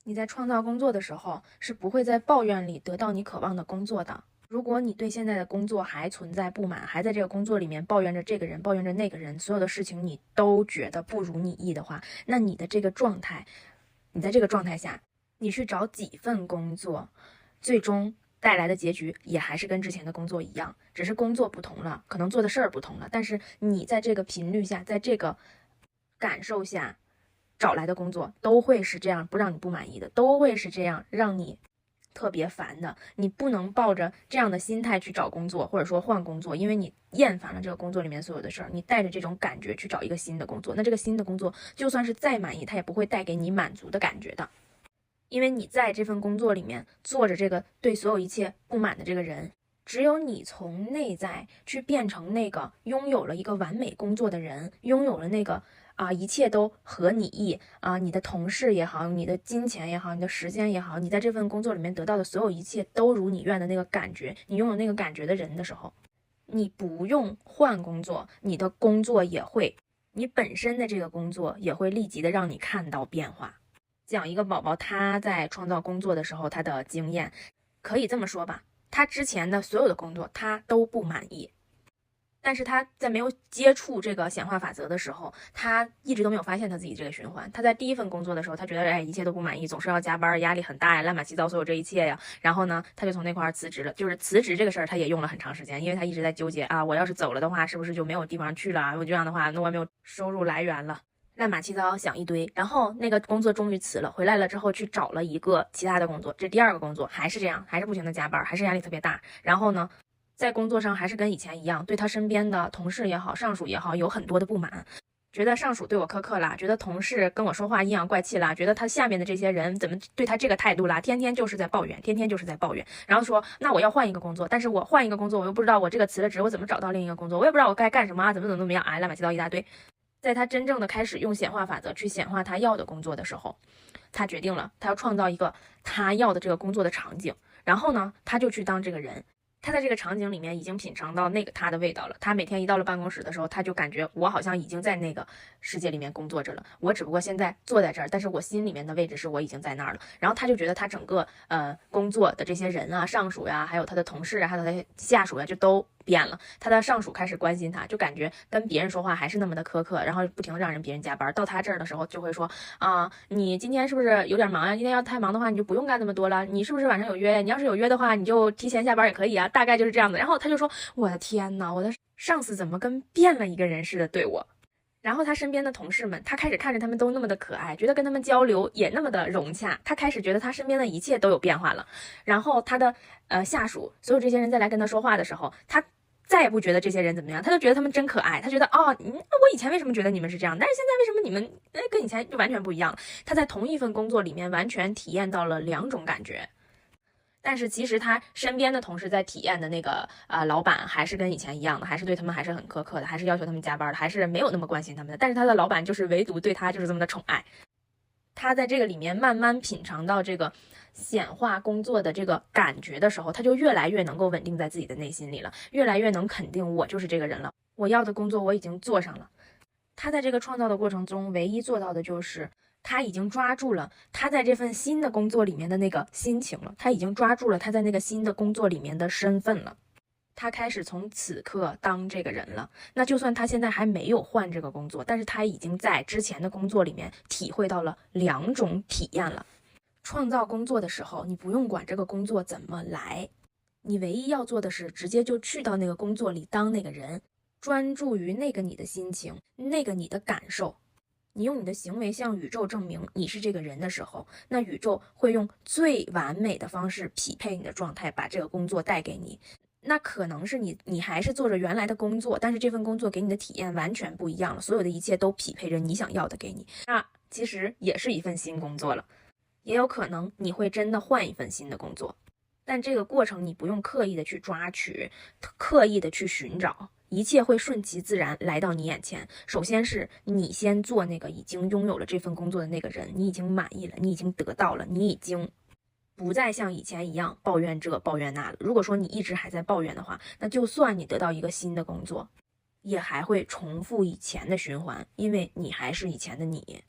你在创造工作的时候，是不会在抱怨里得到你渴望的工作的。如果你对现在的工作还存在不满，还在这个工作里面抱怨着这个人，抱怨着那个人，所有的事情你都觉得不如你意的话，那你的这个状态，你在这个状态下，你去找几份工作，最终带来的结局也还是跟之前的工作一样，只是工作不同了，可能做的事儿不同了，但是你在这个频率下，在这个感受下找来的工作都会是这样，不让你不满意的，都会是这样让你特别烦的。你不能抱着这样的心态去找工作，或者说换工作，因为你厌烦了这个工作里面所有的事儿，你带着这种感觉去找一个新的工作，那这个新的工作就算是再满意，它也不会带给你满足的感觉的。因为你在这份工作里面做着这个对所有一切不满的这个人，只有你从内在去变成那个拥有了一个完美工作的人，拥有了那个一切都合你意你的同事也好，你的金钱也好，你的时间也好，你在这份工作里面得到的所有一切都如你愿的那个感觉，你拥有那个感觉的人的时候，你不用换工作，你的工作也会，你本身的这个工作也会立即的让你看到变化。讲一个宝宝他在创造工作的时候他的经验，可以这么说吧，他之前的所有的工作他都不满意，但是他在没有接触这个显化法则的时候，他一直都没有发现他自己这个循环。他在第一份工作的时候，他觉得一切都不满意，总是要加班，压力很大呀，乱七八糟所有这一切呀。然后呢，他就从那块辞职了。就是辞职这个事儿，他也用了很长时间，因为他一直在纠结我要是走了的话，是不是就没有地方去了？我这样的话，那我也没有收入来源了。乱七八糟想一堆，然后那个工作终于辞了，回来了之后去找了一个其他的工作，这第二个工作还是这样，还是不停的加班，还是压力特别大。然后呢，在工作上还是跟以前一样，对他身边的同事也好，上属也好，有很多的不满，觉得上属对我苛刻啦，觉得同事跟我说话阴阳怪气啦，觉得他下面的这些人怎么对他这个态度啦，天天就是在抱怨，天天就是在抱怨。然后说，那我要换一个工作，但是我换一个工作，我又不知道我这个辞了职，我怎么找到另一个工作，我也不知道我该干什么怎么样，乱七八糟一大堆。在他真正的开始用显化法则去显化他要的工作的时候，他决定了他要创造一个他要的这个工作的场景，然后呢，他就去当这个人。他在这个场景里面已经品尝到那个他的味道了。他每天一到了办公室的时候，他就感觉我好像已经在那个世界里面工作着了。我只不过现在坐在这儿，但是我心里面的位置是我已经在那儿了。然后他就觉得他整个工作的这些人上属呀，还有他的同事还有他的下属就都变了。他的上属开始关心他，就感觉跟别人说话还是那么的苛刻，然后不停的让别人加班。到他这儿的时候就会说你今天是不是有点忙呀？今天要太忙的话，你就不用干那么多了。你是不是晚上有约？你要是有约的话，你就提前下班也可以大概就是这样子。然后他就说，我的天哪，我的上司怎么跟变了一个人似的对我。然后他身边的同事们，他开始看着他们都那么的可爱，觉得跟他们交流也那么的融洽，他开始觉得他身边的一切都有变化了。然后他的下属，所有这些人再来跟他说话的时候，他再也不觉得这些人怎么样，他就觉得他们真可爱。他觉得我以前为什么觉得你们是这样，但是现在为什么你们跟以前就完全不一样了。他在同一份工作里面完全体验到了两种感觉。但是其实他身边的同事在体验的那个老板还是跟以前一样的，还是对他们还是很苛刻的，还是要求他们加班的，还是没有那么关心他们的。但是他的老板就是唯独对他就是这么的宠爱。他在这个里面慢慢品尝到这个显化工作的这个感觉的时候，他就越来越能够稳定在自己的内心里了，越来越能肯定我就是这个人了，我要的工作我已经做上了。他在这个创造的过程中唯一做到的就是他已经抓住了他在这份新的工作里面的那个心情了，他已经抓住了他在那个新的工作里面的身份了，他开始从此刻当这个人了。那就算他现在还没有换这个工作，但是他已经在之前的工作里面体会到了两种体验了。创造工作的时候，你不用管这个工作怎么来，你唯一要做的是直接就去到那个工作里当那个人，专注于那个你的心情，那个你的感受。你用你的行为向宇宙证明你是这个人的时候，那宇宙会用最完美的方式匹配你的状态，把这个工作带给你。那可能是你还是做着原来的工作，但是这份工作给你的体验完全不一样了，所有的一切都匹配着你想要的给你，那其实也是一份新工作了。也有可能你会真的换一份新的工作，但这个过程你不用刻意的去抓取，刻意的去寻找，一切会顺其自然来到你眼前。首先是你先做那个已经拥有了这份工作的那个人，你已经满意了，你已经得到了，你已经不再像以前一样抱怨这抱怨那了。如果说你一直还在抱怨的话，那就算你得到一个新的工作，也还会重复以前的循环，因为你还是以前的你。